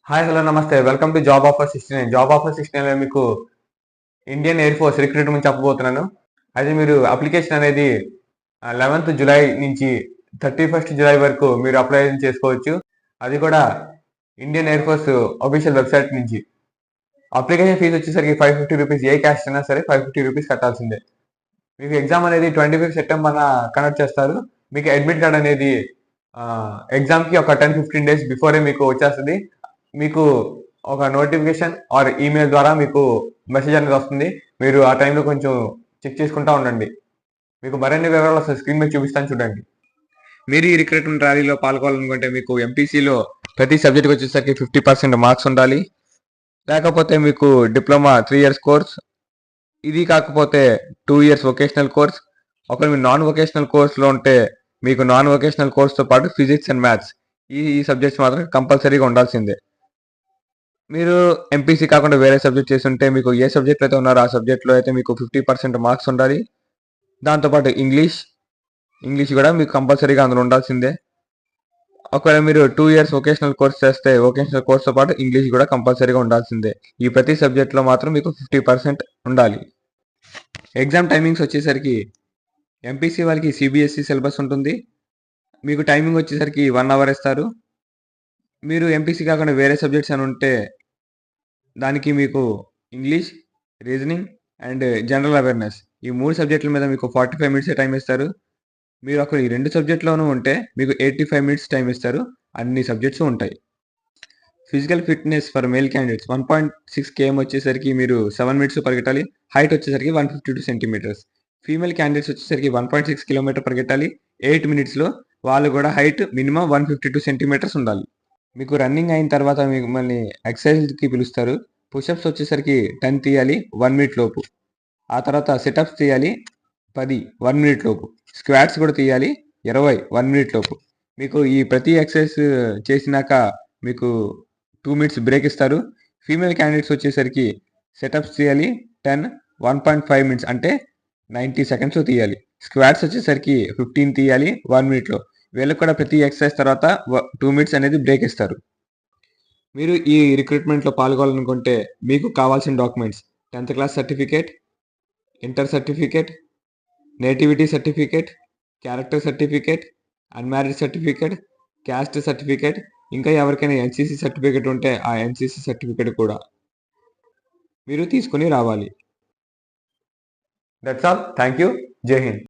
Hi hello నమస్తే welcome to job offer 69. Job offer 69 లో మీకు ఇండియన్ ఎయిర్ ఫోర్స్ రిక్రూట్మెంట్ చెప్పబోతున్నాను. అయితే మీరు అప్లికేషన్ అనేది 11th జూలై నుంచి 31st జూలై వరకు మీరు అప్లై చేసుకోవచ్చు. అది కూడా Indian air force official website నుంచి. అప్లికేషన్ ఫీజు వచ్చేసరికి 550 రూపీస్. ఏ క్యాస్ట్ అయినా సరే 550 రూపీస్ కట్టాల్సిందే. మీకు ఎగ్జామ్ అనేది 25 సెప్టెంబర్ కండక్ట్ చేస్తారు. మీకు అడ్మిట్ కార్డ్ అనేది ఎగ్జామ్కి ఒక 10-15 డేస్ బిఫోరే మీకు వచ్చేస్తుంది. మీకు ఒక నోటిఫికేషన్ ఆర్ ఈమెయిల్ ద్వారా మీకు మెసేజ్ అనేది వస్తుంది. మీరు ఆ టైంలో కొంచెం చెక్ చేసుకుంటూ ఉండండి. మీకు మరిన్ని వివరాలు అసలు స్క్రీన్ మీద చూపిస్తాను చూడండి. మీరు ఈ రిక్రూట్మెంట్ ర్యాలీలో పాల్గొనాలనుకుంటే మీకు ఎంపీసీలో ప్రతి సబ్జెక్ట్కి వచ్చేసరికి 50% మార్క్స్ ఉండాలి. లేకపోతే మీకు డిప్లొమా 3 years కోర్స్, ఇది కాకపోతే 2 years వొకేషనల్ కోర్స్. ఒకవేళ మీరు నాన్ వొకేషనల్ కోర్స్లో ఉంటే మీకు నాన్ వొకేషనల్ కోర్స్తో పాటు ఫిజిక్స్ అండ్ మ్యాథ్స్ ఈ సబ్జెక్ట్స్ మాత్రం కంపల్సరీగా ఉండాల్సిందే. మీరు ఎంపీసీ కాకుండా వేరే సబ్జెక్ట్ చేస్తుంటే మీకు ఏ సబ్జెక్ట్ అయితే ఉన్నారో ఆ సబ్జెక్ట్లో అయితే మీకు 50% మార్క్స్ ఉండాలి. దాంతోపాటు ఇంగ్లీష్ కూడా మీకు కంపల్సరీగా అందులో ఉండాల్సిందే. ఒకవేళ మీరు 2 years వొకేషనల్ కోర్స్ చేస్తే వొకేషనల్ కోర్స్తో పాటు ఇంగ్లీష్ కూడా కంపల్సరీగా ఉండాల్సిందే. ఈ ప్రతి సబ్జెక్ట్లో మాత్రం మీకు 50% ఉండాలి. ఎగ్జామ్ టైమింగ్స్ వచ్చేసరికి ఎంపీసీ వాళ్ళకి సిబిఎస్ఈ సిలబస్ ఉంటుంది. మీకు టైమింగ్ వచ్చేసరికి 1 hour ఇస్తారు. మీరు ఎంపీసీ కాకుండా వేరే సబ్జెక్ట్స్ అని ఉంటే దానికి మీకు English, reasoning and general awareness ఈ 3 సబ్జెక్టుల మీద మీకు 45 మినిట్సే టైం ఇస్తారు. మీరు అక్కడ ఈ 2 సబ్జెక్టులోనూ ఉంటే మీకు 85 మినిట్స్ టైం ఇస్తారు. అన్ని సబ్జెక్ట్స్ ఉంటాయి. Physical fitness for male candidates 1.6 km వచ్చేసరికి మీరు 7 మినిట్స్ పరిగెట్టాలి. హైట్ వచ్చేసరికి 152 సెంటీమీటర్స్. ఫీమేల్ క్యాండిడేట్స్ వచ్చేసరికి 1.6 km పరిగెట్టాలి 8 మినిట్స్లో. వాళ్ళు కూడా హైట్ మినిమం 152 సెంటీమీటర్స్ ఉండాలి. మీకు రన్నింగ్ అయిన తర్వాత మిమ్మల్ని ఎక్సర్సైజ్కి పిలుస్తారు. పుషప్స్ వచ్చేసరికి 10 తీయాలి 1 minute లోపు. ఆ తర్వాత సిటప్స్ తీయాలి 10 1 minute లోపు. స్క్వాట్స్ కూడా తీయాలి 20 1 minute లోపు. మీకు ఈ ప్రతి ఎక్సర్సైజ్ చేసినాక మీకు 2 minutes బ్రేక్ ఇస్తారు. ఫీమేల్ క్యాండిడేట్స్ వచ్చేసరికి సిటప్స్ తీయాలి 10 1.5 minutes అంటే 90 seconds తీయాలి. స్క్వాట్స్ వచ్చేసరికి 15 తీయాలి 1 minute. వీళ్ళకి కూడా ప్రతి ఎక్సర్సైజ్ తర్వాత 2 minutes అనేది బ్రేక్ ఇస్తారు. మీరు ఈ రిక్రూట్మెంట్లో పాల్గొనాలనుకుంటే మీకు కావాల్సిన documents 10th class certificate, inter certificate, nativity certificate, character certificate, unmarried certificate, caste certificate, ఇంకా ఎవరికైనా ఎన్సీసీ సర్టిఫికేట్ ఉంటే ఆ ఎన్సీసీ సర్టిఫికేట్ కూడా మీరు తీసుకుని రావాలి. That's all. Thank you. జై హింద్.